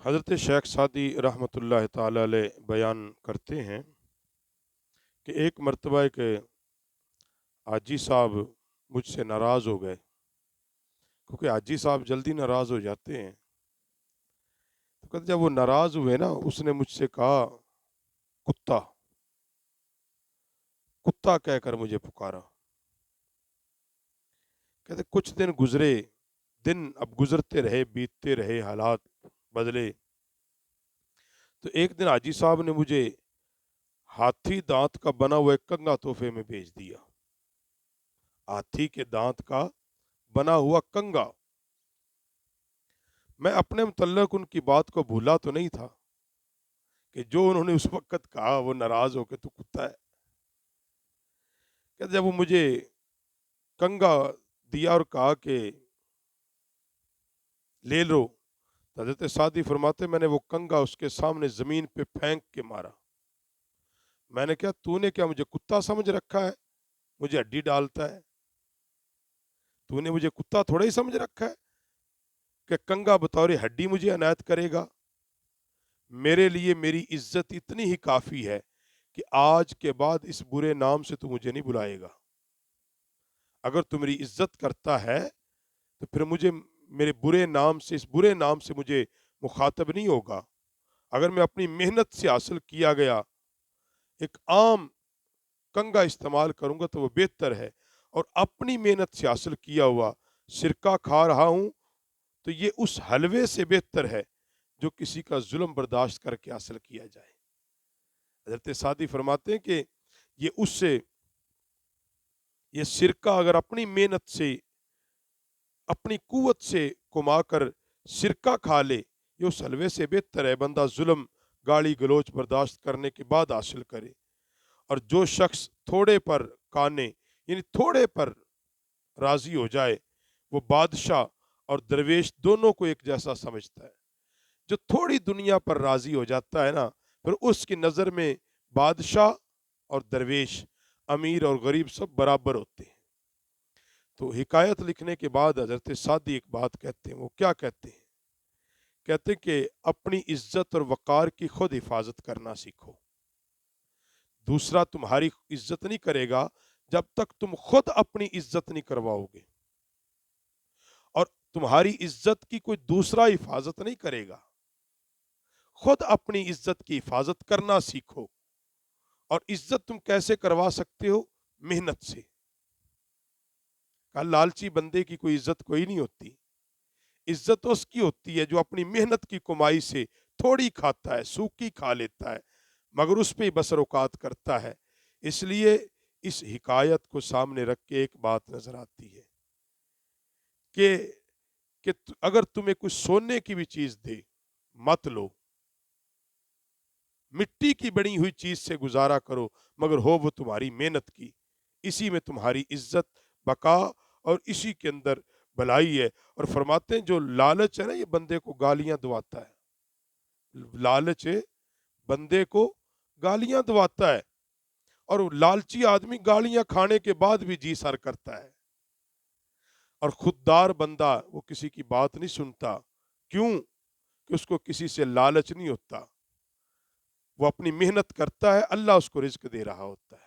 حضرت شیخ سعدی رحمۃ اللہ تعالی علیہ بیان کرتے ہیں کہ ایک مرتبہ ایک حاجی صاحب مجھ سے ناراض ہو گئے، کیونکہ حاجی صاحب جلدی ناراض ہو جاتے ہیں۔ تو کہتے جب وہ ناراض ہوئے نا، اس نے مجھ سے کہا کتا، کتا کہہ کر مجھے پکارا۔ کہتے کچھ دن گزرے، دن اب گزرتے رہے، بیتتے رہے، حالات بدلے۔ تو ایک دن حاجی صاحب نے مجھے ہاتھی دانت کا بنا ہوا ایک کنگا تحفے میں بھیج دیا۔ ہاتھی کے دانت کا بنا ہوا کنگا۔ میں اپنے متعلق ان کی بات کو بھولا تو نہیں تھا کہ جو انہوں نے اس وقت کہا، وہ ناراض ہو کے تو کتا ہے۔ کہ جب وہ مجھے کنگا دیا اور کہا کہ لے لو، تو حضرت سعدی فرماتے میں نے وہ کنگا اس کے سامنے زمین پہ پھینک کے مارا۔ میں نے کہا تو نے کیا مجھے کتا سمجھ رکھا ہے، مجھے ہڈی ڈالتا ہے؟ تو نے مجھے کتا تھوڑا ہی سمجھ رکھا ہے کہ کنگا بطور ہڈی مجھے عنایت کرے گا؟ میرے لیے میری عزت اتنی ہی کافی ہے کہ آج کے بعد اس برے نام سے تو مجھے نہیں بلائے گا۔ اگر تو میری عزت کرتا ہے تو پھر مجھے میرے برے نام سے، اس برے نام سے مجھے مخاطب نہیں ہوگا۔ اگر میں اپنی محنت سے حاصل کیا گیا ایک عام کنگا استعمال کروں گا تو وہ بہتر ہے، اور اپنی محنت سے حاصل کیا ہوا سرکہ کھا رہا ہوں تو یہ اس حلوے سے بہتر ہے جو کسی کا ظلم برداشت کر کے حاصل کیا جائے۔ حضرت سعدی فرماتے ہیں کہ یہ اس سے، یہ سرکہ اگر اپنی محنت سے، اپنی قوت سے کما کر سرکہ کھا لے، یہ اس حلوے سے بہتر ہے بندہ ظلم گالی گلوچ برداشت کرنے کے بعد حاصل کرے۔ اور جو شخص تھوڑے پر کانے، یعنی تھوڑے پر راضی ہو جائے، وہ بادشاہ اور درویش دونوں کو ایک جیسا سمجھتا ہے۔ جو تھوڑی دنیا پر راضی ہو جاتا ہے نا، پھر اس کی نظر میں بادشاہ اور درویش، امیر اور غریب سب برابر ہوتے ہیں۔ تو حکایت لکھنے کے بعد حضرت سعدی ایک بات کہتے ہیں، وہ کیا کہتے ہیں؟ کہتے ہیں کہ اپنی عزت اور وقار کی خود حفاظت کرنا سیکھو۔ دوسرا تمہاری عزت نہیں کرے گا جب تک تم خود اپنی عزت نہیں کرواؤ گے، اور تمہاری عزت کی کوئی دوسرا حفاظت نہیں کرے گا۔ خود اپنی عزت کی حفاظت کرنا سیکھو۔ اور عزت تم کیسے کروا سکتے ہو؟ محنت سے۔ لالچی بندے کی کوئی عزت کوئی نہیں ہوتی۔ عزت اس کی ہوتی ہے جو اپنی محنت کی کمائی سے تھوڑی کھاتا ہے، سوکھی کھا لیتا ہے، مگر اس پہ بسر اوقات کرتا ہے۔ اس لیے اس حکایت کو سامنے رکھ کے ایک بات نظر آتی ہے کہ اگر تمہیں کچھ سونے کی بھی چیز دے مت لو، مٹی کی بنی ہوئی چیز سے گزارا کرو، مگر ہو وہ تمہاری محنت کی۔ اسی میں تمہاری عزت، بقا اور اسی کے اندر بھلائی ہے۔ اور فرماتے ہیں جو لالچ ہے نا، یہ بندے کو گالیاں دواتا ہے۔ لالچ بندے کو گالیاں دواتا ہے، اور لالچی آدمی گالیاں کھانے کے بعد بھی جی سر کرتا ہے۔ اور خوددار بندہ وہ کسی کی بات نہیں سنتا، کیوں؟ کہ اس کو کسی سے لالچ نہیں ہوتا، وہ اپنی محنت کرتا ہے، اللہ اس کو رزق دے رہا ہوتا ہے۔